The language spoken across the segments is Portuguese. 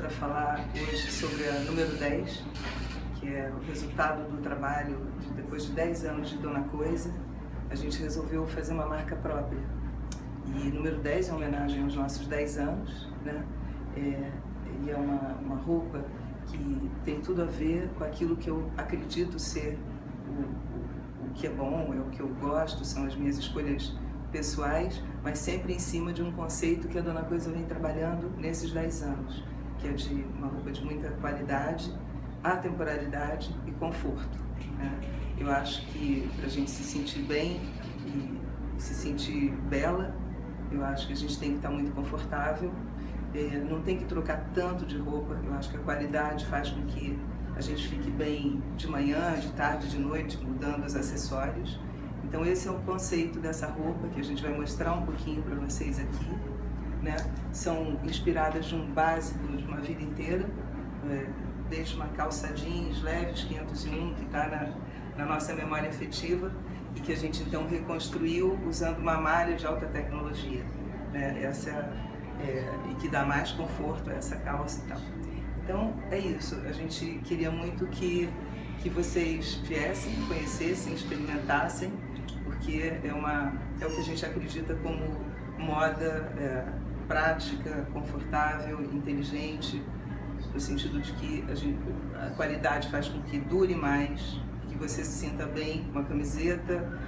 para falar hoje sobre a número 10, que é o resultado do trabalho depois de 10 anos de Dona Coisa. A gente resolveu fazer uma marca própria. E número 10 é uma homenagem aos nossos 10 anos, né? E é uma roupa que tem tudo a ver com aquilo que eu acredito ser o que é bom, é o que eu gosto, são as minhas escolhas pessoais, mas sempre em cima de um conceito que a Dona Coisa vem trabalhando nesses 10 anos, que é de uma roupa de muita qualidade, atemporalidade e conforto, né? Eu acho que para a gente se sentir bem e se sentir bela, eu acho que a gente tem que estar muito confortável, não tem que trocar tanto de roupa. Eu acho que a qualidade faz com que a gente fique bem de manhã, de tarde, de noite, mudando os acessórios. Então esse é o conceito dessa roupa que a gente vai mostrar um pouquinho para vocês aqui, né? São inspiradas de um básico de uma vida inteira, desde uma calça jeans leves 501, que está na nossa memória afetiva, e que a gente então reconstruiu usando uma malha de alta tecnologia, né? E que dá mais conforto a essa calça e tal. Então é isso, a gente queria muito que vocês viessem, conhecessem, experimentassem, porque é o que a gente acredita como moda prática, confortável, inteligente, no sentido de que a qualidade faz com que dure mais, que você se sinta bem com uma camiseta,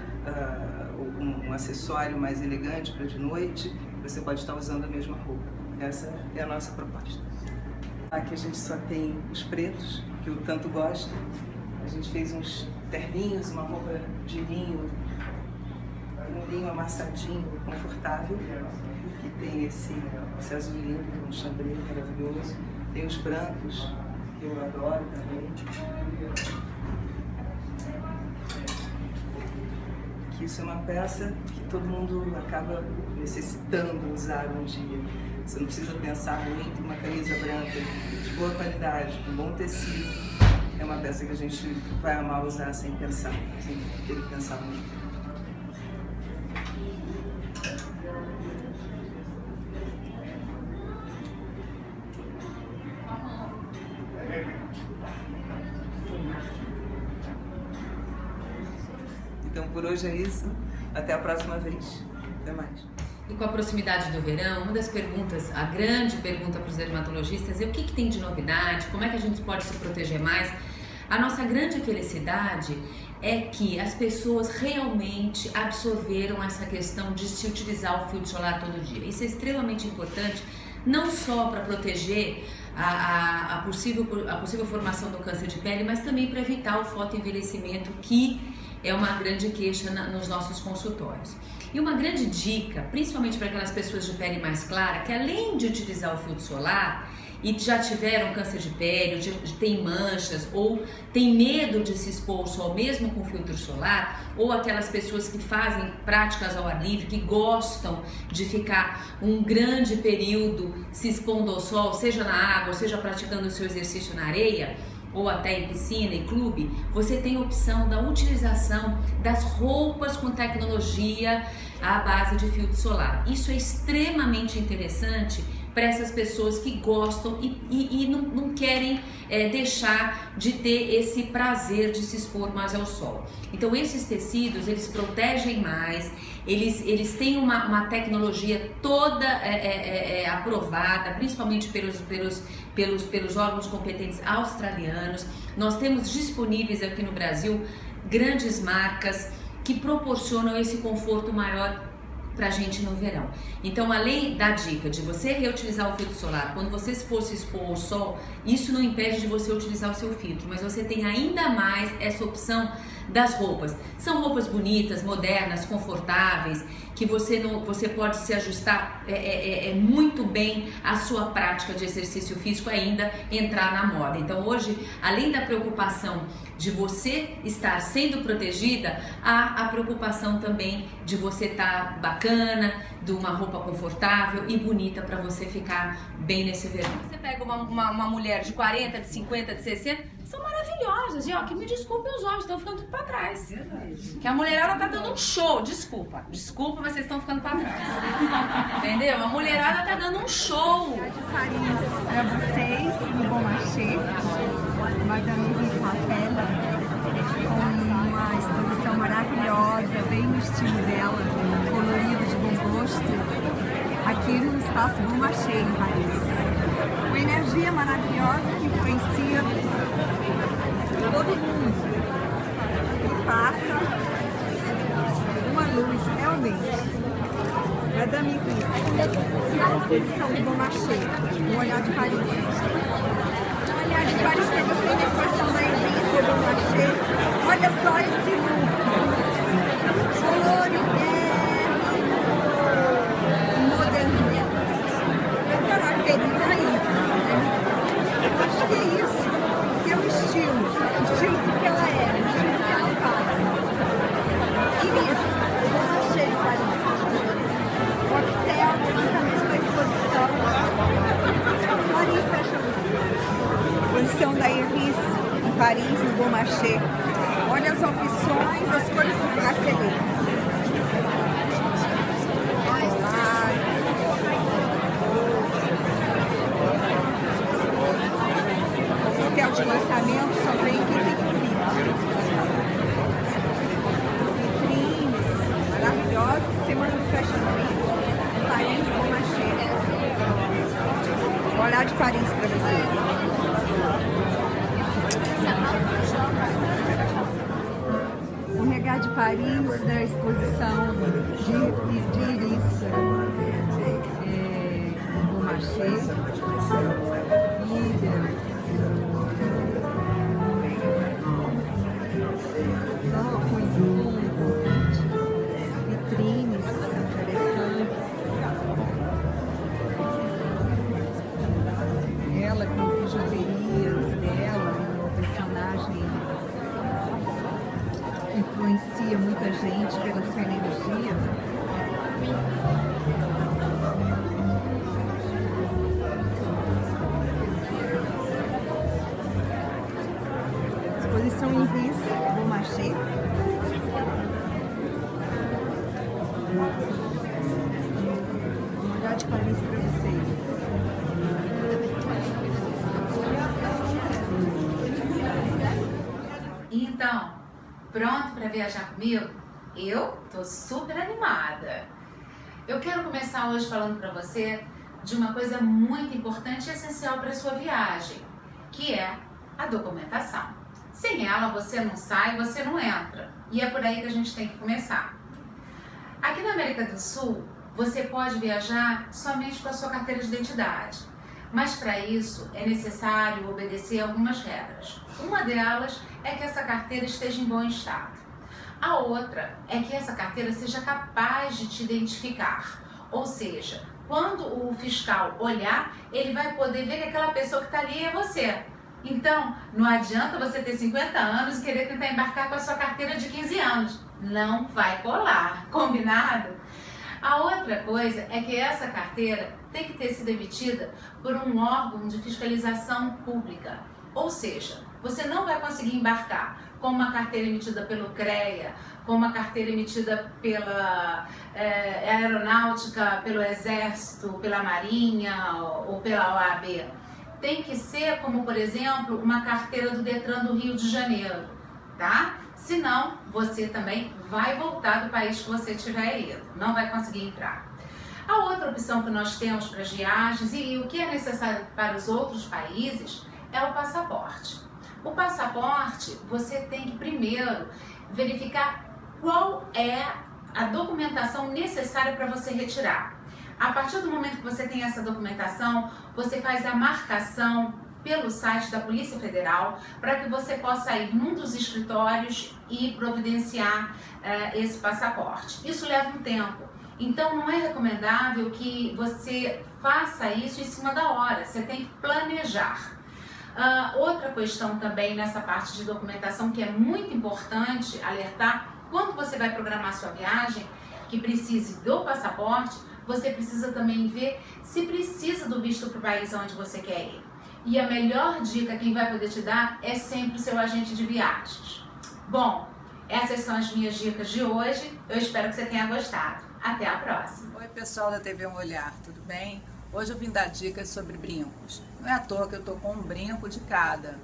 um acessório mais elegante para de noite, você pode estar usando a mesma roupa. Essa é a nossa proposta. Aqui a gente só tem os pretos, que eu tanto gosto. A gente fez uns terninhos, uma roupa de linho, um linho amassadinho, confortável, que tem esse azul lindo, um chambré maravilhoso. Tem os brancos, que eu adoro também. Que isso é uma peça que todo mundo acaba necessitando usar um dia. Você não precisa pensar muito. Uma camisa branca de boa qualidade, com bom tecido, é uma peça que a gente vai amar usar sem pensar, sem ter que pensar muito. Então por hoje é isso, até a próxima vez, até mais. E com a proximidade do verão, uma das perguntas, a grande pergunta para os dermatologistas é o que tem de novidade, como é que a gente pode se proteger mais. A nossa grande felicidade é que as pessoas realmente absorveram essa questão de se utilizar o filtro solar todo dia. Isso é extremamente importante, não só para proteger a possível formação do câncer de pele, mas também para evitar o fotoenvelhecimento, que é uma grande queixa nos nossos consultórios. E uma grande dica, principalmente para aquelas pessoas de pele mais clara, que além de utilizar o filtro solar e já tiveram câncer de pele, tem manchas ou tem medo de se expor ao sol mesmo com filtro solar, ou aquelas pessoas que fazem práticas ao ar livre, que gostam de ficar um grande período se expondo ao sol, seja na água, seja praticando o seu exercício na areia, ou até em piscina e clube, você tem a opção da utilização das roupas com tecnologia à base de filtro solar. Isso é extremamente interessante para essas pessoas que gostam e não querem deixar de ter esse prazer de se expor mais ao sol. Então esses tecidos, eles protegem mais, eles têm uma tecnologia toda aprovada, principalmente pelos órgãos competentes australianos. Nós temos disponíveis aqui no Brasil grandes marcas que proporcionam esse conforto maior pra gente no verão. Então, além da dica de você reutilizar o filtro solar, quando você for se expor ao sol, isso não impede de você utilizar o seu filtro, mas você tem ainda mais essa opção das roupas. São roupas bonitas, modernas, confortáveis, que você pode se ajustar muito bem à sua prática de exercício físico, ainda entrar na moda. Então hoje, além da preocupação de você estar sendo protegida, há a preocupação também de você estar bacana, de uma roupa confortável e bonita para você ficar bem nesse verão. Você pega uma mulher de 40, de 50, de 60, são maravilhosas. E ó, que me desculpem os homens, estão ficando tudo pra trás. Que a mulherada tá dando um show, desculpa, mas vocês estão ficando pra trás. Entendeu? A mulherada tá dando um show. Paris para vocês, no Bon Marché, Madame Raphaël, com uma exposição maravilhosa, bem no estilo dela, colorido, de bom gosto, aqui no espaço Bon Marché, em Paris. Uma energia maravilhosa que influencia todo mundo, que passa uma luz realmente. Madame Raphaël, a exposição do Bon Marché, um olhar de Paris. Um olhar de Paris para você na exposição da Elisa, do Bon Marché. Olha só esse look. Colorido, moderno. Eu caracterizo isso. Eu acho que é isso, que é o estilo que ela é, o estilo que ela faz. E isso, o Bon Marché de Paris. Hotel, lançamento da exposição. Paris Fashion Week. Exposição da Iris em Paris, no Bon Marché. Olha as opções, as cores do bracelete. Hotel de lançamento só vem quem tem que vir. Vitrines maravilhosas, semana do Fashion Week. Paris, Bon Marché. Vou olhar de Paris para vocês. O Regard de Paris, da exposição de Iris, Bon Marché. Vitrines interessantes. Ela com bijuterias dela, uma personagem que influencia muita gente pela sua energia. Exposição Iris, Bon Marché. Vou olhar de Paris para vocês. Então, pronto para viajar comigo? Eu tô super animada. Eu quero começar hoje falando para você de uma coisa muito importante e essencial para sua viagem, que é a documentação. Sem ela você não sai, você não entra. E é por aí que a gente tem que começar. Aqui na América do Sul, você pode viajar somente com a sua carteira de identidade. Mas para isso é necessário obedecer algumas regras. Uma delas é que essa carteira esteja em bom estado. A outra é que essa carteira seja capaz de te identificar. Ou seja, quando o fiscal olhar, ele vai poder ver que aquela pessoa que está ali é você. Então, não adianta você ter 50 anos e querer tentar embarcar com a sua carteira de 15 anos. Não vai colar, combinado? A outra coisa é que essa carteira tem que ter sido emitida por um órgão de fiscalização pública. Ou seja, você não vai conseguir embarcar com uma carteira emitida pelo CREA, com uma carteira emitida pela Aeronáutica, pelo Exército, pela Marinha ou pela OAB. Tem que ser como, por exemplo, uma carteira do Detran do Rio de Janeiro, tá? Senão, você também vai voltar do país que você tiver ido, não vai conseguir entrar. A outra opção que nós temos para as viagens e o que é necessário para os outros países é o passaporte. O passaporte, você tem que primeiro verificar qual é a documentação necessária para você retirar. A partir do momento que você tem essa documentação, você faz a marcação pelo site da Polícia Federal para que você possa ir num dos escritórios e providenciar esse passaporte. Isso leva um tempo. Então não é recomendável que você faça isso em cima da hora, você tem que planejar. Outra questão também nessa parte de documentação que é muito importante alertar, quando você vai programar sua viagem, que precise do passaporte, você precisa também ver se precisa do visto para o país onde você quer ir. E a melhor dica quem vai poder te dar é sempre o seu agente de viagens. Bom, essas são as minhas dicas de hoje. Eu espero que você tenha gostado. Até a próxima. Oi, pessoal da TV Um Olhar, tudo bem? Hoje eu vim dar dicas sobre brincos. Não é à toa que eu tô com um brinco de cada.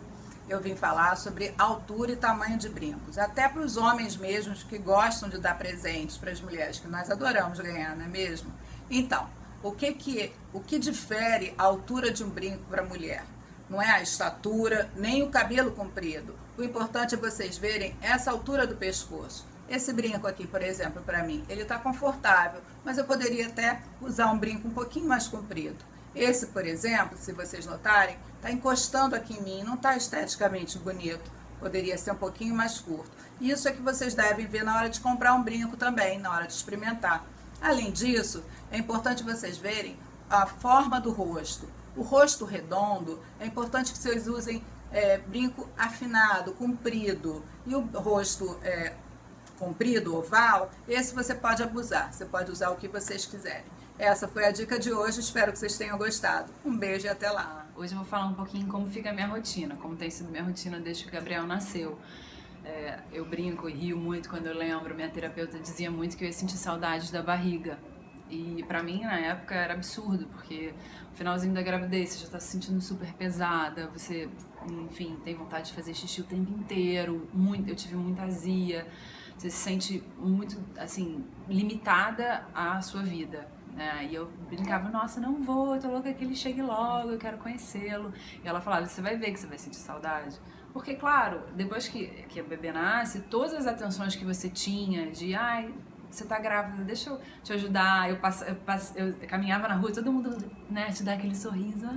Eu vim falar sobre altura e tamanho de brincos. Até para os homens mesmos que gostam de dar presentes para as mulheres, que nós adoramos ganhar, não é mesmo? Então, o que difere a altura de um brinco para a mulher? Não é a estatura, nem o cabelo comprido. O importante é vocês verem essa altura do pescoço. Esse brinco aqui, por exemplo, para mim, ele está confortável, mas eu poderia até usar um brinco um pouquinho mais comprido. Esse, por exemplo, se vocês notarem, está encostando aqui em mim, não está esteticamente bonito. Poderia ser um pouquinho mais curto. Isso é que vocês devem ver na hora de comprar um brinco também, na hora de experimentar. Além disso, é importante vocês verem a forma do rosto. O rosto redondo, é importante que vocês usem brinco afinado, comprido. E o rosto comprido, oval, esse você pode abusar. Você pode usar o que vocês quiserem. Essa foi a dica de hoje, espero que vocês tenham gostado. Um beijo e até lá. Hoje eu vou falar um pouquinho como fica a minha rotina, como tem sido minha rotina desde que o Gabriel nasceu. Eu brinco e rio muito quando eu lembro, minha terapeuta dizia muito que eu ia sentir saudade da barriga. E pra mim, na época, era absurdo, porque no finalzinho da gravidez você já tá se sentindo super pesada, você, enfim, tem vontade de fazer xixi o tempo inteiro, eu tive muita azia, você se sente muito, assim, limitada à sua vida. E eu brincava, nossa, não vou, eu tô louca que ele chegue logo, eu quero conhecê-lo. E ela falava, você vai ver que você vai sentir saudade. Porque, claro, depois que a bebê nasce, todas as atenções que você tinha de, você tá grávida, deixa eu te ajudar. Eu caminhava na rua, todo mundo, né, te dá aquele sorriso,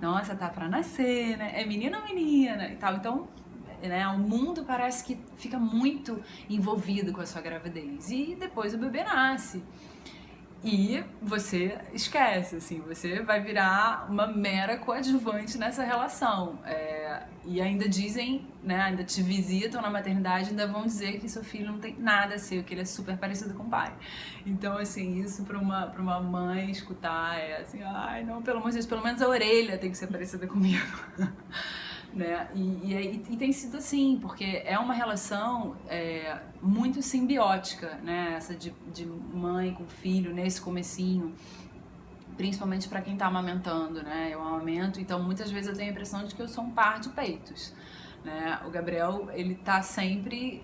nossa, tá pra nascer, né, é menino ou menina e tal. Então, né, o mundo parece que fica muito envolvido com a sua gravidez. E depois o bebê nasce. E você esquece, assim, você vai virar uma mera coadjuvante nessa relação. E ainda dizem, né, ainda te visitam na maternidade, ainda vão dizer que seu filho não tem nada a ser, que ele é super parecido com o pai. Então, assim, isso pra uma mãe escutar é assim, não, pelo amor de Deus, pelo menos a orelha tem que ser parecida comigo. Né? E tem sido assim, porque é uma relação muito simbiótica, né? Essa de mãe com filho nesse comecinho, principalmente para quem tá amamentando, né? Eu amamento, então muitas vezes eu tenho a impressão de que eu sou um par de peitos, né? O Gabriel, ele tá sempre,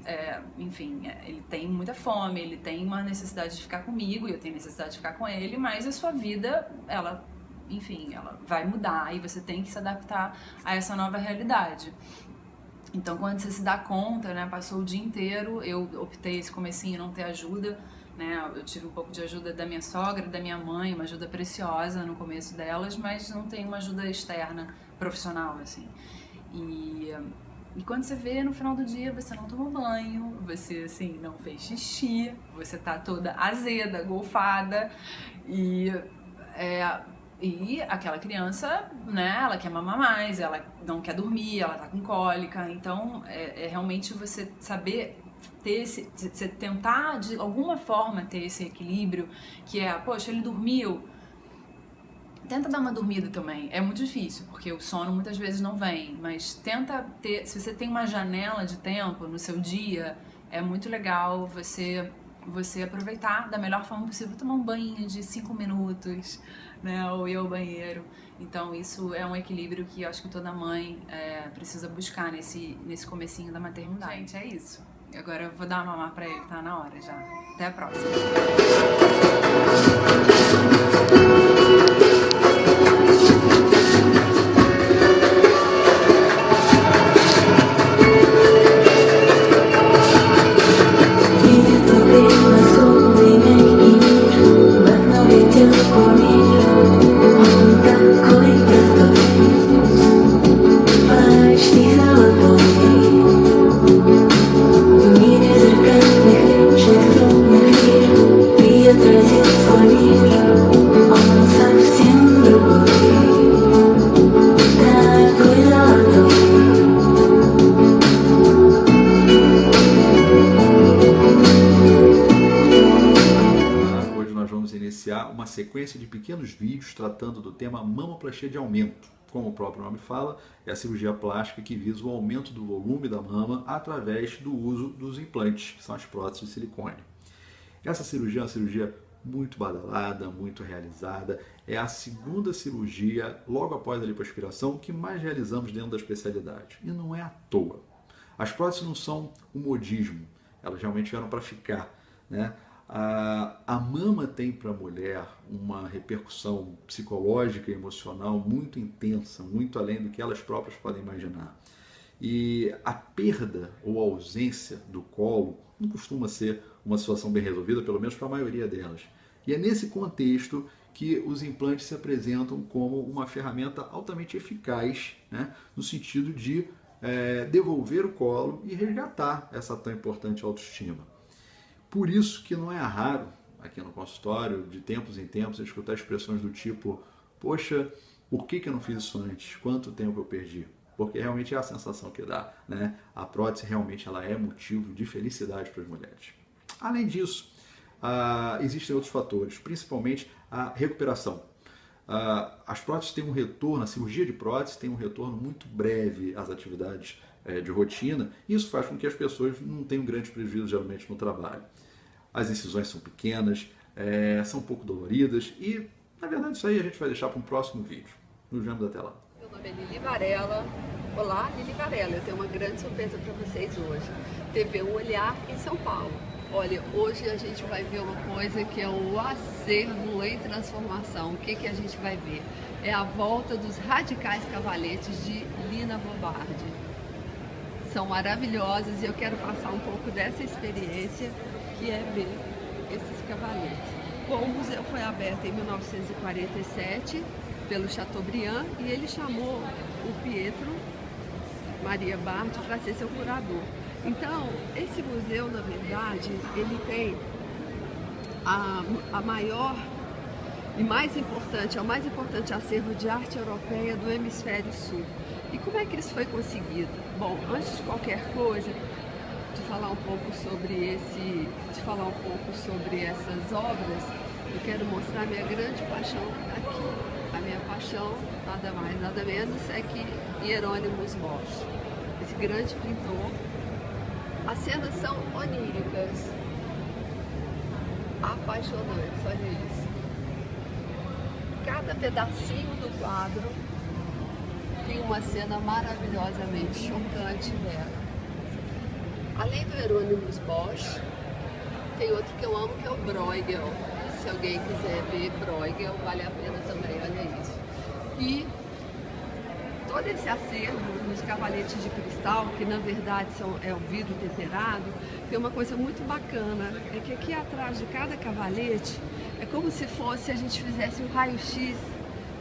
enfim, ele tem muita fome, ele tem uma necessidade de ficar comigo, e eu tenho necessidade de ficar com ele, mas a sua vida, ela vai mudar e você tem que se adaptar a essa nova realidade. Então, quando você se dá conta, né, passou o dia inteiro, eu optei esse comecinho não ter ajuda, né, eu tive um pouco de ajuda da minha sogra, da minha mãe, uma ajuda preciosa no começo delas, mas não tem uma ajuda externa, profissional, assim. E quando você vê, no final do dia, você não tomou banho, você, assim, não fez xixi, você tá toda azeda, golfada, e aquela criança, né, ela quer mamar mais, ela não quer dormir, ela tá com cólica. Então, realmente você saber ter você tentar de alguma forma ter esse equilíbrio, que poxa, ele dormiu, tenta dar uma dormida também. É muito difícil, porque o sono muitas vezes não vem, mas tenta ter, se você tem uma janela de tempo no seu dia, é muito legal você aproveitar da melhor forma possível, tomar um banho de 5 minutos, né, ou ir ao banheiro. Então isso é um equilíbrio que eu acho que toda mãe precisa buscar nesse comecinho da maternidade. Gente, é isso. Agora eu vou dar uma mamar pra ele, tá na hora já. Até a próxima. Uma sequência de pequenos vídeos tratando do tema mamoplastia de aumento, como o próprio nome fala, é a cirurgia plástica que visa o aumento do volume da mama através do uso dos implantes, que são as próteses de silicone. Essa cirurgia é uma cirurgia muito badalada, muito realizada. É a segunda cirurgia, logo após a lipoaspiração, que mais realizamos dentro da especialidade. E não é à toa. As próteses não são um modismo, elas realmente vieram para ficar, né? A mama tem para a mulher uma repercussão psicológica e emocional muito intensa, muito além do que elas próprias podem imaginar. E a perda ou a ausência do colo não costuma ser uma situação bem resolvida, pelo menos para a maioria delas. E é nesse contexto que os implantes se apresentam como uma ferramenta altamente eficaz, né, no sentido de devolver o colo e resgatar essa tão importante autoestima. Por isso que não é raro, aqui no consultório, de tempos em tempos, eu escutar expressões do tipo: poxa, por que eu não fiz isso antes? Quanto tempo eu perdi? Porque realmente é a sensação que dá, né? A prótese realmente ela é motivo de felicidade para as mulheres. Além disso, existem outros fatores, principalmente a recuperação. As próteses têm um retorno, a cirurgia de prótese tem um retorno muito breve às atividades de rotina, e isso faz com que as pessoas não tenham grandes prejuízos geralmente no trabalho. As incisões são pequenas, são um pouco doloridas e, na verdade, isso aí a gente vai deixar para um próximo vídeo. Nos vemos até lá. Meu nome é Lili Varela. Olá, Lili Varela. Eu tenho uma grande surpresa para vocês hoje. TV Um Olhar em São Paulo. Olha, hoje a gente vai ver uma coisa que é o acervo em transformação. O que a gente vai ver? É a volta dos radicais cavaletes de Lina Bobardi. São maravilhosas e eu quero passar um pouco dessa experiência que é ver esses cavaletes. Bom, o museu foi aberto em 1947 pelo Chateaubriand e ele chamou o Pietro Maria Bardi para ser seu curador. Então, esse museu, na verdade, ele tem a maior e mais importante, é o mais importante acervo de arte europeia do hemisfério sul. E como é que isso foi conseguido? Bom, antes de qualquer coisa, de falar um pouco sobre essas obras, eu quero mostrar minha grande paixão aqui. A minha paixão, nada mais, nada menos, é que Hieronymus Bosch, esse grande pintor. As cenas são oníricas, apaixonantes, olha isso. Cada pedacinho do quadro tem uma cena maravilhosamente chocante dela. Além do Hieronymus Bosch, tem outro que eu amo, que é o Bruegel. Se alguém quiser ver Bruegel, vale a pena também, olha isso. E todo esse acervo nos cavaletes de cristal, que na verdade é o vidro temperado, tem uma coisa muito bacana, é que aqui atrás de cada cavalete é como se fosse a gente fizesse um raio-x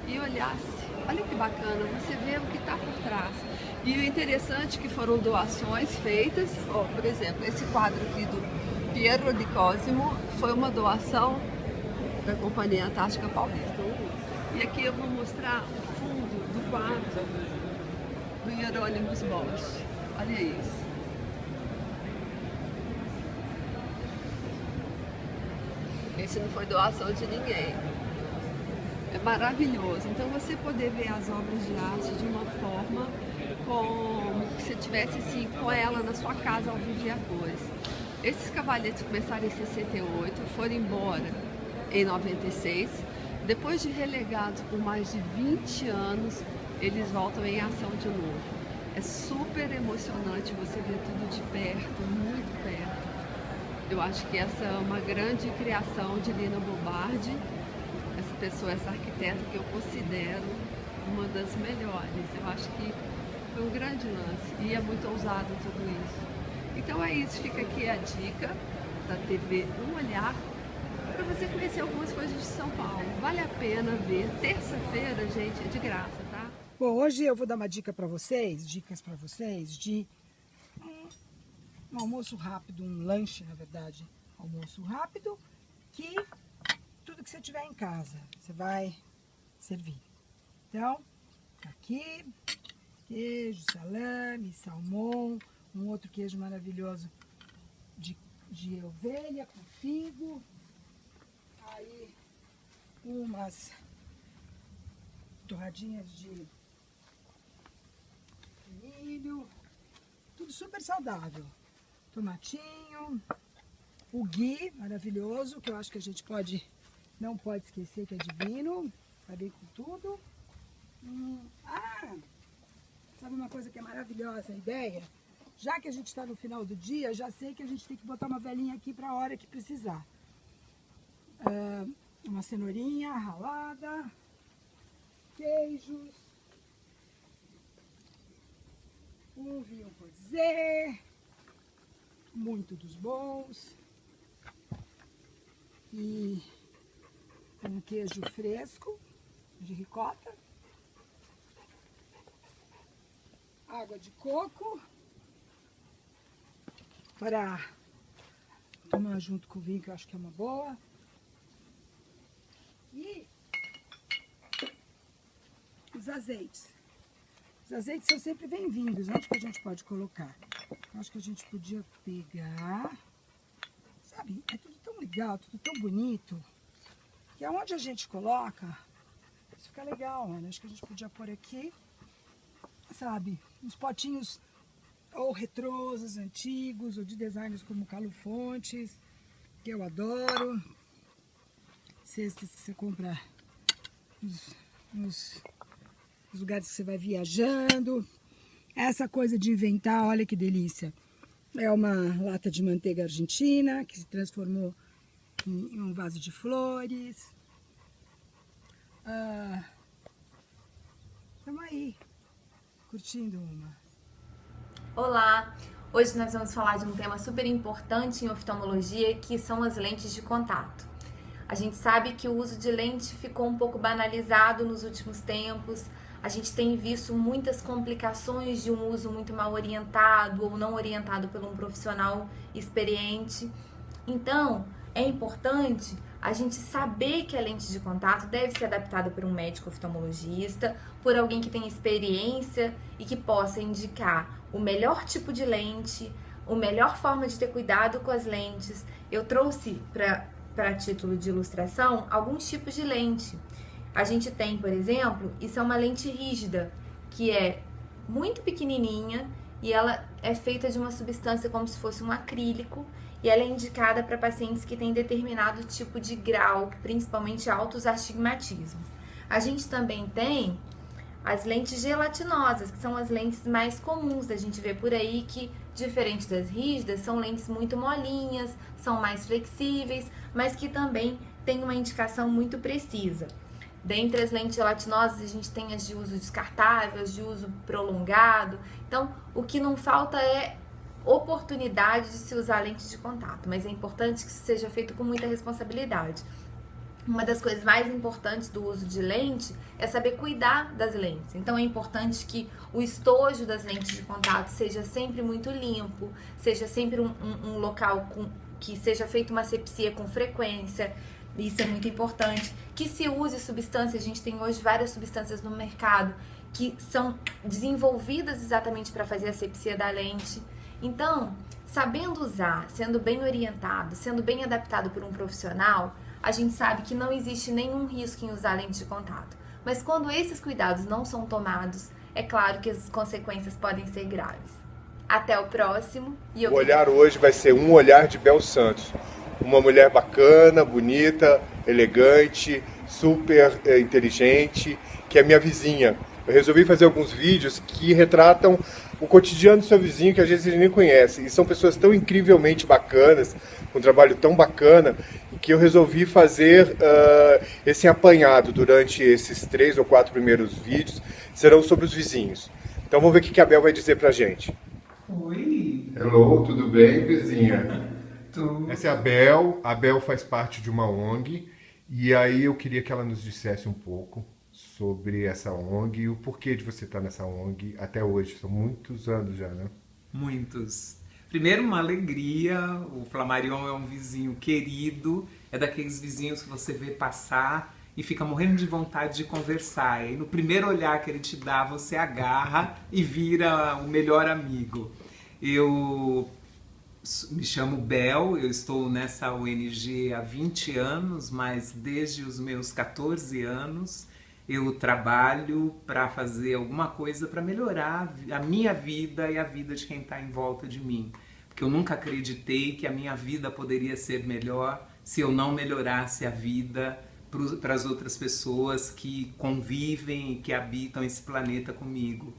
e olhasse. Olha que bacana, você vê o que está por trás. E o interessante é que foram doações feitas, por exemplo, esse quadro aqui do Piero di Cosimo foi uma doação da Companhia Antártica Paulista. E aqui eu vou mostrar o fundo do quadro do Hieronymus Bosch. Olha isso. Esse não foi doação de ninguém. É maravilhoso. Então você poder ver as obras de arte de uma forma como se você estivesse assim, com ela na sua casa ao vivo e a cores. Esses cavaletes começaram em 68, foram embora em 96. Depois de relegados por mais de 20 anos, eles voltam em ação de novo. É super emocionante você ver tudo de perto, muito perto. Eu acho que essa é uma grande criação de Lina Bobardi, essa pessoa, essa arquiteta que eu considero uma das melhores. Eu acho que foi um grande lance e é muito ousado tudo isso. Então é isso, fica aqui a dica da TV Um Olhar para você conhecer algumas coisas de São Paulo. Vale a pena ver. Terça-feira, gente, é de graça, tá? Bom, hoje eu vou dar uma dica para vocês, de um almoço rápido, um lanche, na verdade, almoço rápido, que tudo que você tiver em casa, você vai servir. Então, aqui, queijo, salame, salmão, um outro queijo maravilhoso de ovelha com figo, aí umas torradinhas de super saudável. Tomatinho, o ghee maravilhoso, que eu acho que a gente não pode esquecer que é divino, vai bem com tudo. Sabe uma coisa que é maravilhosa, a ideia? Já que a gente está no final do dia, já sei que a gente tem que botar uma velinha aqui para a hora que precisar. Uma cenourinha ralada, queijos, um vinho rosé, muito dos bons, e um queijo fresco de ricota, água de coco para tomar junto com o vinho, que eu acho que é uma boa. E os azeites. Os azeites são sempre bem-vindos. Onde que a gente pode colocar? Eu acho que a gente podia pegar... Sabe, é tudo tão legal, tudo tão bonito, que aonde a gente coloca, isso fica legal, mano. Acho que a gente podia pôr aqui, sabe, uns potinhos ou retrôs, antigos, ou de designers como Carlo Fontes, que eu adoro. Cestas que você compra nos lugares que você vai viajando. Essa coisa de inventar, olha que delícia. É uma lata de manteiga argentina que se transformou em um vaso de flores. Estamos aí, curtindo uma. Olá! Hoje nós vamos falar de um tema super importante em oftalmologia, que são as lentes de contato. A gente sabe que o uso de lente ficou um pouco banalizado nos últimos tempos. A gente tem visto muitas complicações de um uso muito mal orientado ou não orientado por um profissional experiente. Então, é importante a gente saber que a lente de contato deve ser adaptada por um médico oftalmologista, por alguém que tenha experiência e que possa indicar o melhor tipo de lente, a melhor forma de ter cuidado com as lentes. Eu trouxe para título de ilustração alguns tipos de lente. A gente tem, por exemplo, isso é uma lente rígida, que é muito pequenininha e ela é feita de uma substância como se fosse um acrílico, e ela é indicada para pacientes que têm determinado tipo de grau, principalmente altos astigmatismos. A gente também tem as lentes gelatinosas, que são as lentes mais comuns da gente ver por aí, que, diferente das rígidas, são lentes muito molinhas, são mais flexíveis, mas que também têm uma indicação muito precisa. Dentre as lentes gelatinosas, a gente tem as de uso descartável, as de uso prolongado. Então, o que não falta é oportunidade de se usar lente de contato, mas é importante que isso seja feito com muita responsabilidade. Uma das coisas mais importantes do uso de lente é saber cuidar das lentes. Então, é importante que o estojo das lentes de contato seja sempre muito limpo, seja sempre um local que seja feita uma asepsia com frequência. Isso é muito importante. Que se use substâncias, a gente tem hoje várias substâncias no mercado que são desenvolvidas exatamente para fazer a asepsia da lente. Então, sabendo usar, sendo bem orientado, sendo bem adaptado por um profissional, a gente sabe que não existe nenhum risco em usar lente de contato. Mas quando esses cuidados não são tomados, é claro que as consequências podem ser graves. Até o próximo. O olhar hoje vai ser um olhar de Bel Santos. Uma mulher bacana, bonita, elegante, super inteligente, que é minha vizinha. Eu resolvi fazer alguns vídeos que retratam o cotidiano do seu vizinho, que às vezes ele nem conhece. E são pessoas tão incrivelmente bacanas, com um trabalho tão bacana, que eu resolvi fazer esse apanhado durante esses 3 ou 4 primeiros vídeos, serão sobre os vizinhos. Então vamos ver o que a Bel vai dizer pra gente. Oi! Hello, tudo bem, vizinha? Essa é a Bel. A Bel faz parte de uma ONG, e aí eu queria que ela nos dissesse um pouco sobre essa ONG e o porquê de você estar nessa ONG até hoje. São muitos anos já, né? Muitos. Primeiro, uma alegria. O Flamarion é um vizinho querido, é daqueles vizinhos que você vê passar e fica morrendo de vontade de conversar. E no primeiro olhar que ele te dá, você agarra e vira o melhor amigo. Eu me chamo Bel, eu estou nessa ONG há 20 anos, mas desde os meus 14 anos. eu trabalho para fazer alguma coisa para melhorar a minha vida e a vida de quem está em volta de mim. Porque eu nunca acreditei que a minha vida poderia ser melhor se eu não melhorasse a vida para as outras pessoas que convivem e que habitam esse planeta comigo.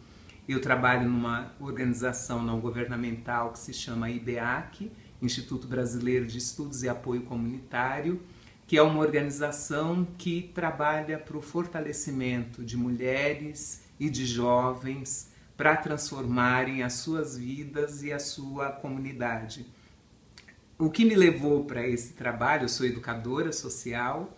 Eu trabalho numa organização não governamental que se chama IBEAC, Instituto Brasileiro de Estudos e Apoio Comunitário, que é uma organização que trabalha para o fortalecimento de mulheres e de jovens para transformarem as suas vidas e a sua comunidade. O que me levou para esse trabalho, eu sou educadora social,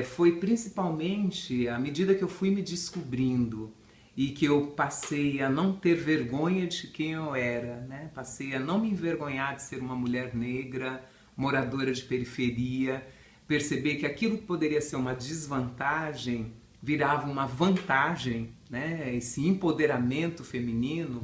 foi principalmente à medida que eu fui me descobrindo e que eu passei a não ter vergonha de quem eu era, né? Passei a não me envergonhar de ser uma mulher negra, moradora de periferia, perceber que aquilo que poderia ser uma desvantagem virava uma vantagem, né? Esse empoderamento feminino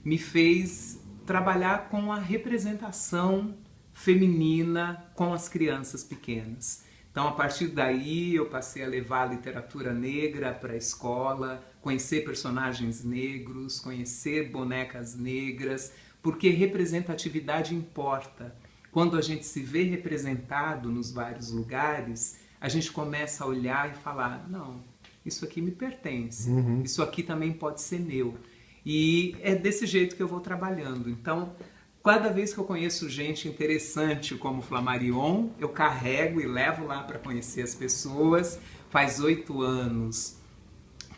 me fez trabalhar com a representação feminina com as crianças pequenas. Então, a partir daí, eu passei a levar a literatura negra para a escola, conhecer personagens negros, conhecer bonecas negras, porque representatividade importa. Quando a gente se vê representado nos vários lugares, a gente começa a olhar e falar, não, isso aqui me pertence, isso aqui também pode ser meu. E é desse jeito que eu vou trabalhando. Então, cada vez que eu conheço gente interessante como Flammarion, eu carrego e levo lá para conhecer as pessoas. Faz 8 anos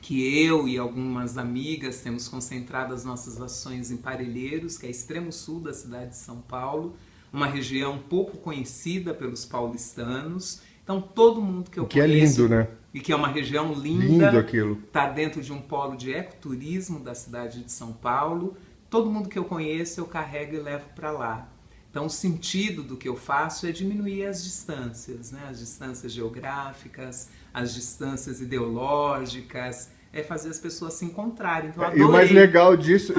que eu e algumas amigas temos concentrado as nossas ações em Parelheiros, que é extremo sul da cidade de São Paulo, uma região pouco conhecida pelos paulistanos. Então todo mundo que eu conheço, é lindo, né? E que é uma região linda, lindo aquilo, está dentro de um polo de ecoturismo da cidade de São Paulo. Todo mundo que eu conheço eu carrego e levo para lá. Então o sentido do que eu faço é diminuir as distâncias, né? As distâncias geográficas, as distâncias ideológicas, é fazer as pessoas se encontrarem. Então, e o mais legal disso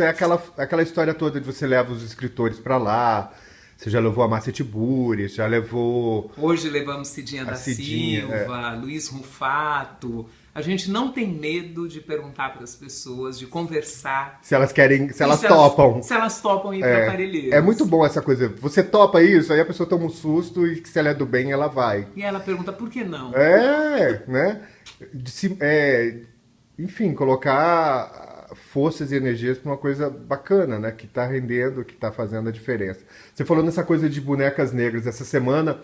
é aquela história toda de você leva os escritores para lá. Você já levou a Márcia Tiburi, já levou... Hoje levamos Cidinha da Silva, Luiz Rufato. A gente não tem medo de perguntar para as pessoas, de conversar. Se elas topam. Se elas topam ir para Parelheiros. É muito bom essa coisa. Você topa isso, aí a pessoa toma um susto e se ela é do bem, ela vai. E ela pergunta, por que não? Né? Enfim, colocar forças e energias para uma coisa bacana, né? Que está rendendo, que está fazendo a diferença. Você falou nessa coisa de bonecas negras. Essa semana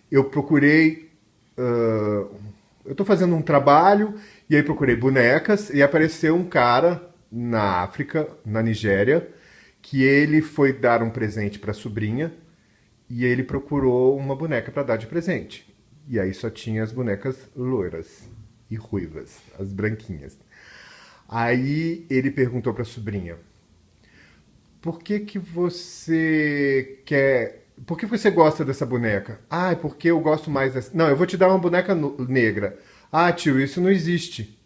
eu procurei... eu estou fazendo um trabalho e aí procurei bonecas e apareceu um cara na África, na Nigéria, que ele foi dar um presente para a sobrinha e ele procurou uma boneca para dar de presente. E aí só tinha as bonecas loiras e ruivas, as branquinhas. Aí ele perguntou para a sobrinha, por que você gosta dessa boneca? Ah, é porque eu gosto mais dessa... Não, eu vou te dar uma boneca negra. Ah, tio, isso não existe.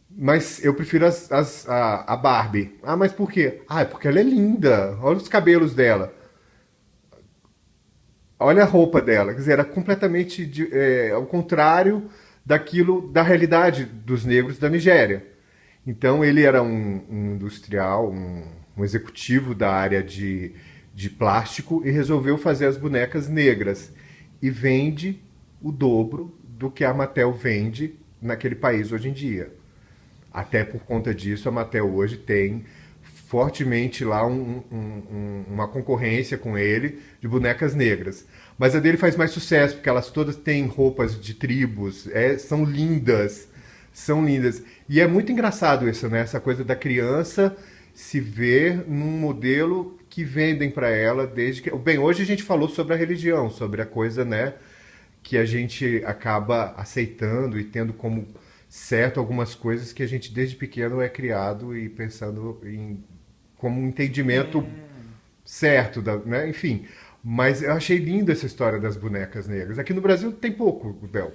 Mas eu prefiro a Barbie. Ah, mas por quê? Ah, é porque ela é linda. Olha os cabelos dela. Olha a roupa dela. Quer dizer, era completamente ao contrário da realidade dos negros da Nigéria. Então ele era um industrial, um executivo da área de plástico e resolveu fazer as bonecas negras e vende o dobro do que a Mattel vende naquele país hoje em dia. Até por conta disso, a Mattel hoje tem fortemente lá uma concorrência com ele de bonecas negras. Mas a dele faz mais sucesso, porque elas todas têm roupas de tribos, são lindas, são lindas. E é muito engraçado isso, né? Essa coisa da criança se ver num modelo que vendem para ela desde que... Bem, hoje a gente falou sobre a religião, sobre a coisa, né, que a gente acaba aceitando e tendo como certo algumas coisas que a gente desde pequeno é criado e pensando como um entendimento certo, né? Enfim... Mas eu achei linda essa história das bonecas negras. Aqui no Brasil tem pouco, Bel.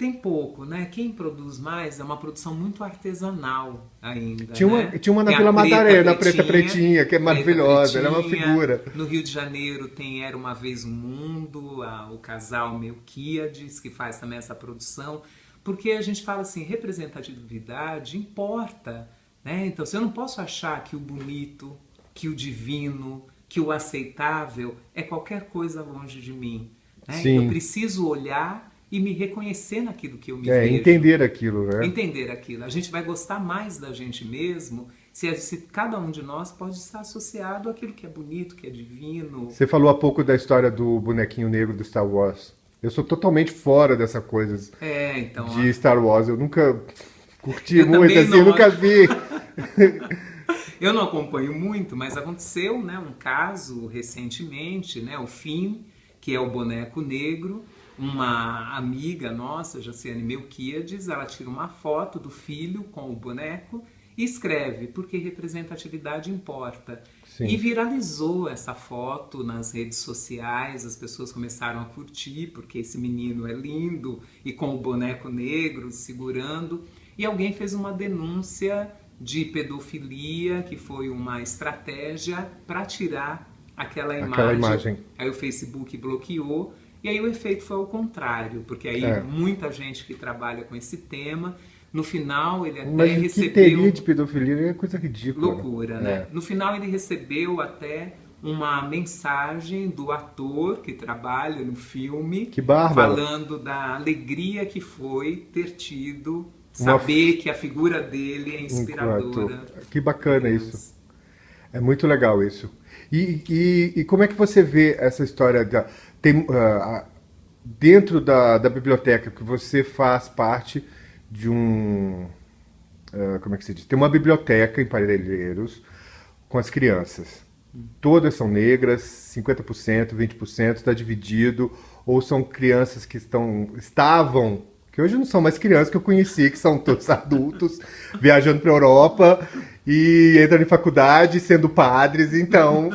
Tem pouco, né? Quem produz mais é uma produção muito artesanal ainda. Tinha uma na Vila Madalena, a Preta Pretinha, que é maravilhosa, ela é uma figura. No Rio de Janeiro tem Era Uma Vez um Mundo, o casal Melquíades, que faz também essa produção. Porque a gente fala assim, representatividade importa, né? Então, se eu não posso achar que o bonito, que o divino, que o aceitável é qualquer coisa longe de mim, né? Eu preciso olhar e me reconhecer naquilo que eu me vejo. Entender aquilo, né? Entender aquilo. A gente vai gostar mais da gente mesmo se cada um de nós pode estar associado àquilo que é bonito, que é divino. Você falou há pouco da história do bonequinho negro do Star Wars. Eu sou totalmente fora dessa coisa de Star Wars. Eu nunca curti muito, assim, eu nunca vi. Eu não acompanho muito, mas aconteceu, né, um caso recentemente, né, o Finn, que é o boneco negro. Uma amiga nossa, Jaciane Melquíades, ela tira uma foto do filho com o boneco e escreve, porque representatividade importa. Sim. E viralizou essa foto nas redes sociais, as pessoas começaram a curtir, porque esse menino é lindo, e com o boneco negro segurando, e alguém fez uma denúncia de pedofilia, que foi uma estratégia para tirar aquela imagem. Aí o Facebook bloqueou, e aí o efeito foi ao contrário, porque aí muita gente que trabalha com esse tema, no final ele até recebeu... Mas que teria de pedofilia é coisa ridícula. Loucura, né? No final ele recebeu até uma mensagem do ator que trabalha no filme, que bárbaro, falando da alegria que foi ter tido, saber que a figura dele é inspiradora. Que bacana isso. É muito legal isso. E como é que você vê essa história dentro da biblioteca, que você faz parte de como é que se diz? Tem uma biblioteca em Parelheiros com as crianças. Todas são negras, 50%, 20%, está dividido, ou são crianças que estavam, que hoje não são mais crianças, que eu conheci, que são todos adultos, viajando para a Europa e entrando em faculdade, sendo padres. Então,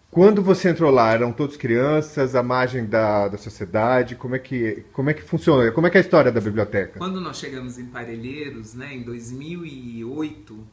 quando você entrou lá, eram todos crianças, à margem da sociedade? Como é que funciona? Como é que é a história da biblioteca? Quando nós chegamos em Parelheiros, né, em 2008,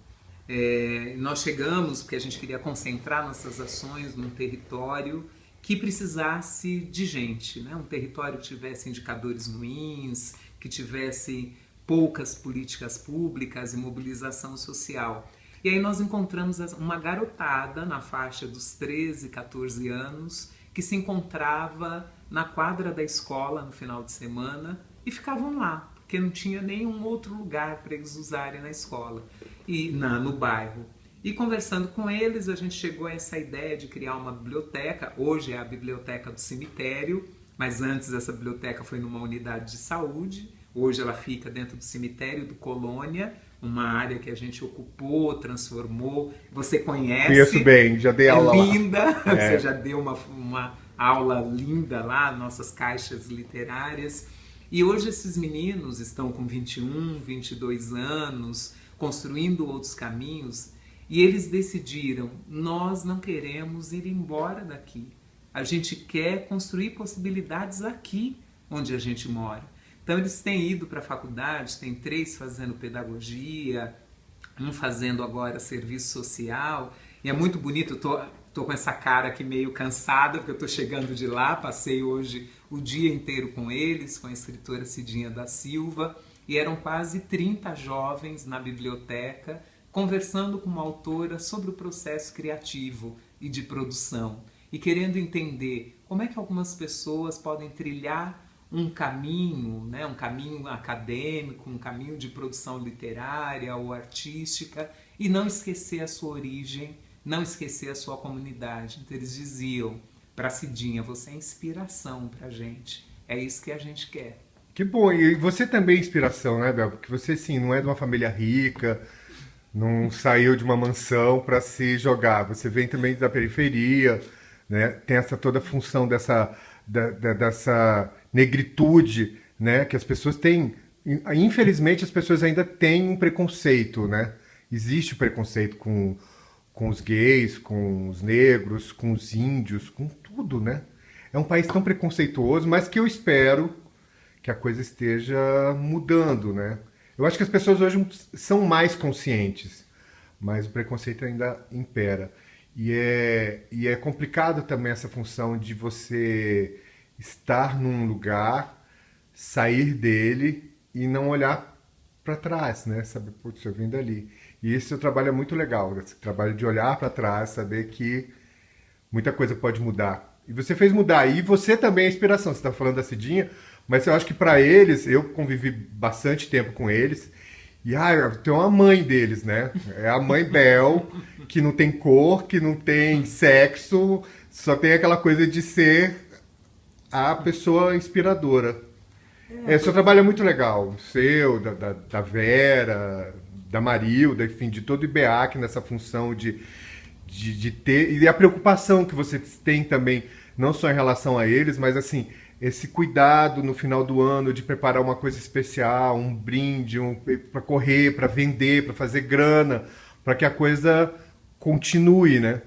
nós chegamos porque a gente queria concentrar nossas ações num território que precisasse de gente, né? Um território que tivesse indicadores ruins, que tivesse poucas políticas públicas e mobilização social. E aí nós encontramos uma garotada na faixa dos 13, 14 anos que se encontrava na quadra da escola no final de semana e ficavam lá, porque não tinha nenhum outro lugar para eles usarem na escola e no bairro. E conversando com eles, a gente chegou a essa ideia de criar uma biblioteca. Hoje é a Biblioteca do Cemitério, mas antes essa biblioteca foi numa unidade de saúde. Hoje ela fica dentro do cemitério do Colônia, uma área que a gente ocupou, transformou. Você conhece. Conheço bem, já dei aula lá. É linda, você já deu uma aula linda lá, nossas caixas literárias. E hoje esses meninos estão com 21, 22 anos, construindo outros caminhos, e eles decidiram, nós não queremos ir embora daqui. A gente quer construir possibilidades aqui onde a gente mora. Então eles têm ido para a faculdade, tem 3 fazendo pedagogia, um fazendo agora serviço social, e é muito bonito. Tô com essa cara aqui meio cansada, porque eu estou chegando de lá, passei hoje o dia inteiro com eles, com a escritora Cidinha da Silva, e eram quase 30 jovens na biblioteca, conversando com uma autora sobre o processo criativo e de produção, e querendo entender como é que algumas pessoas podem trilhar um caminho, né, um caminho acadêmico, um caminho de produção literária ou artística, e não esquecer a sua origem, não esquecer a sua comunidade. Então eles diziam para Cidinha, você é inspiração para a gente, é isso que a gente quer. Que bom, e você também é inspiração, né, Bel? Porque você, sim, não é de uma família rica, não saiu de uma mansão para se jogar, você vem também da periferia, né? Tem essa toda a função dessa negritude, né, que as pessoas têm. Infelizmente as pessoas ainda têm um preconceito, né? Existe o preconceito com os gays, com os negros, com os índios, com tudo, né? É um país tão preconceituoso, mas que eu espero que a coisa esteja mudando, né? Eu acho que as pessoas hoje são mais conscientes, mas o preconceito ainda impera. E é complicado também essa função de você estar num lugar, sair dele e não olhar para trás, né? Saber, putz, eu vim dali. E esse seu trabalho é muito legal, esse trabalho de olhar para trás, saber que muita coisa pode mudar. E você fez mudar. E você também é inspiração. Você está falando da Cidinha, mas eu acho que para eles, eu convivi bastante tempo com eles, e tem uma mãe deles, né? É a mãe Bel, que não tem cor, que não tem sexo, só tem aquela coisa de ser a pessoa inspiradora. Seu trabalho é muito legal. O seu, da Vera, da Marilda, enfim, de todo o IBEAC nessa função de ter... E a preocupação que você tem também, não só em relação a eles, mas assim, esse cuidado no final do ano de preparar uma coisa especial, um brinde, para correr, para vender, para fazer grana, para que a coisa continue, né?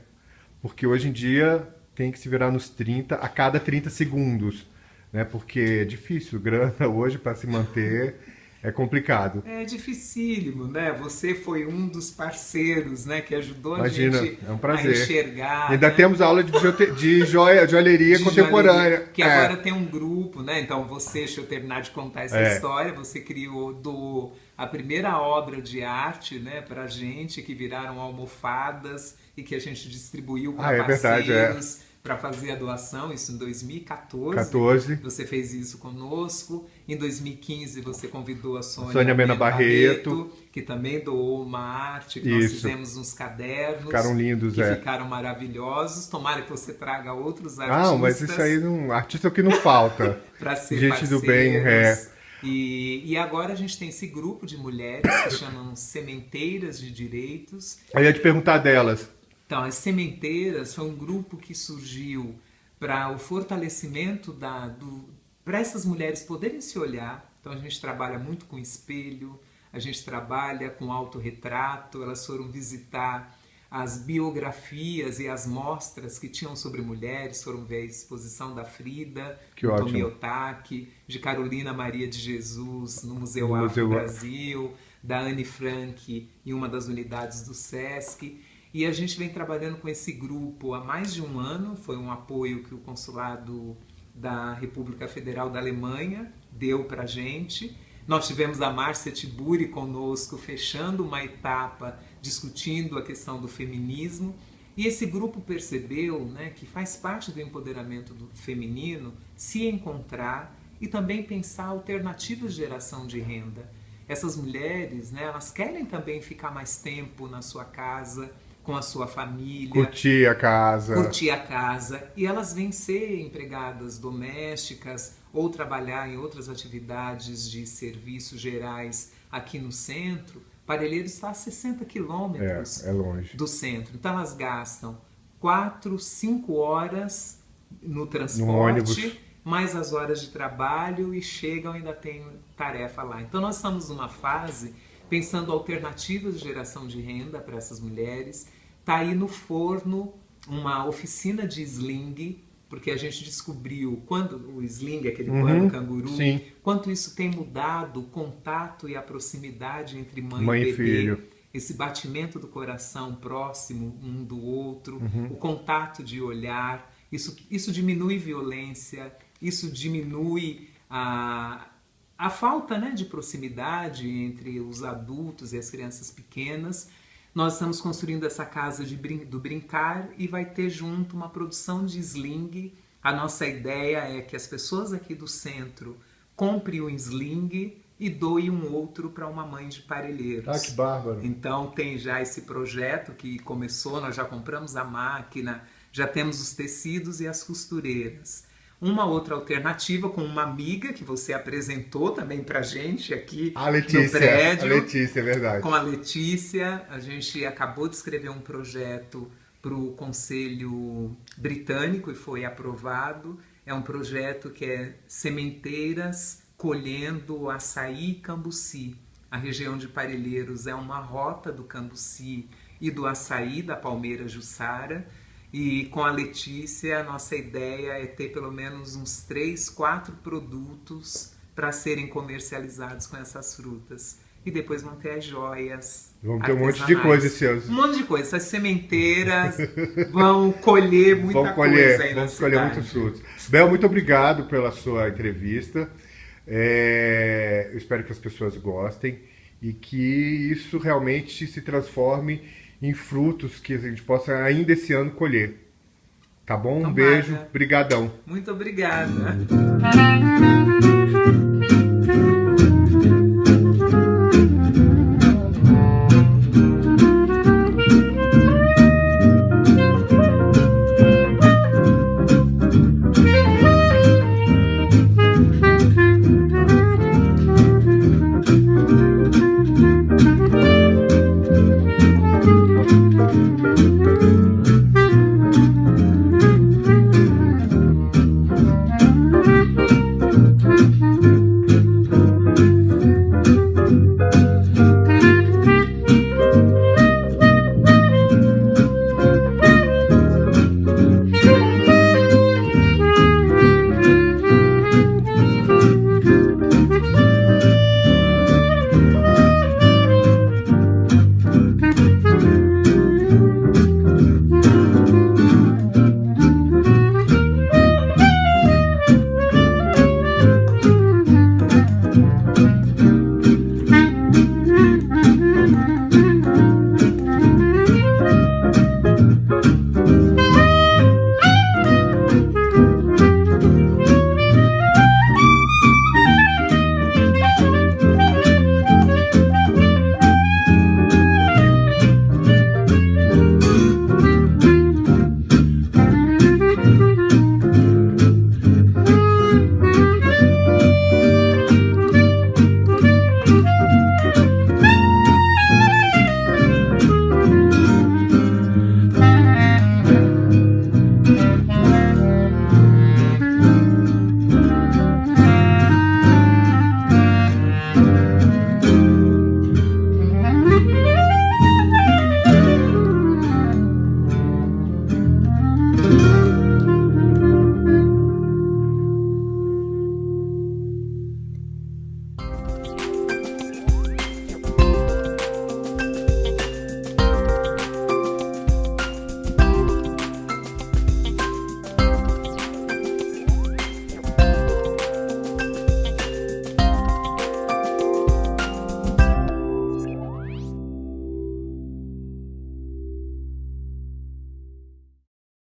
Porque hoje em dia tem que se virar nos 30, a cada 30 segundos, né? Porque é difícil, grana hoje para se manter é complicado. É dificílimo, né? Você foi um dos parceiros, né, que ajudou Imagina, a gente é um prazer. a enxergar. Ainda né? temos aula de joalheria contemporânea. Joalheria, que agora tem um grupo, né? Então você, deixa eu terminar de contar essa história, você criou a primeira obra de arte, né, pra gente, que viraram almofadas e que a gente distribuiu para parceiros para fazer a doação, isso em 2014. Você fez isso conosco. Em 2015 você convidou a Sônia Mena Barreto, que também doou uma arte, que nós fizemos uns cadernos. Ficaram lindos, que ficaram maravilhosos. Tomara que você traga outros artistas. Não, mas isso aí, artista é o que não falta. Para ser gente parceiros. Do bem, E agora a gente tem esse grupo de mulheres que chamam Sementeiras de Direitos. Eu ia te perguntar delas. Então, as Sementeiras foi um grupo que surgiu para o fortalecimento para essas mulheres poderem se olhar. Então, a gente trabalha muito com espelho, a gente trabalha com autorretrato. Elas foram visitar as biografias e as mostras que tinham sobre mulheres, foram ver a exposição da Frida, do Tomi Otaki, de Carolina Maria de Jesus no Museu Afro Brasil, da Anne Frank em uma das unidades do SESC. E a gente vem trabalhando com esse grupo há mais de um ano. Foi um apoio que o Consulado da República Federal da Alemanha deu para a gente. Nós tivemos a Márcia Tiburi conosco, fechando uma etapa, discutindo a questão do feminismo. E esse grupo percebeu, né, que faz parte do empoderamento do feminino se encontrar e também pensar alternativas de geração de renda. Essas mulheres, né, elas querem também ficar mais tempo na sua casa, com a sua família. Curtir a casa. E elas vêm ser empregadas domésticas ou trabalhar em outras atividades de serviços gerais aqui no centro. Parelheiros está a 60 quilômetros do centro. Então elas gastam 4, 5 horas no transporte, mais as horas de trabalho e chegam e ainda tem tarefa lá. Então nós estamos numa fase pensando alternativas de geração de renda para essas mulheres. Está aí no forno uma oficina de sling, porque a gente descobriu quando o sling, aquele pano canguru, quanto isso tem mudado o contato e a proximidade entre mãe e bebê, filho. Esse batimento do coração próximo um do outro, o contato de olhar, isso diminui violência, isso diminui a falta, né, de proximidade entre os adultos e as crianças pequenas. Nós estamos construindo essa casa do brincar e vai ter junto uma produção de sling. A nossa ideia é que as pessoas aqui do centro comprem um sling e doem um outro para uma mãe de Parelheiros. Que bárbaro! Então tem já esse projeto que começou, nós já compramos a máquina, já temos os tecidos e as costureiras. Uma outra alternativa com uma amiga que você apresentou também pra gente aqui no prédio. A Letícia, é verdade. Com a Letícia, a gente acabou de escrever um projeto para o Conselho Britânico e foi aprovado. É um projeto que é sementeiras colhendo açaí e cambuci. A região de Parelheiros é uma rota do cambuci e do açaí da palmeira Jussara. E com a Letícia, a nossa ideia é ter pelo menos uns 3, 4 produtos para serem comercializados com essas frutas. E depois vão ter as joias. Vamos ter um monte de coisa esse ano. Um monte de coisa. Essas sementeiras vão colher muita coisa aí na Vamos colher muitos frutos. Bel, muito obrigado pela sua entrevista. Eu espero que as pessoas gostem e que isso realmente se transforme em frutos que a gente possa ainda esse ano colher. Tá bom? Um beijo. Brigadão. Muito obrigada.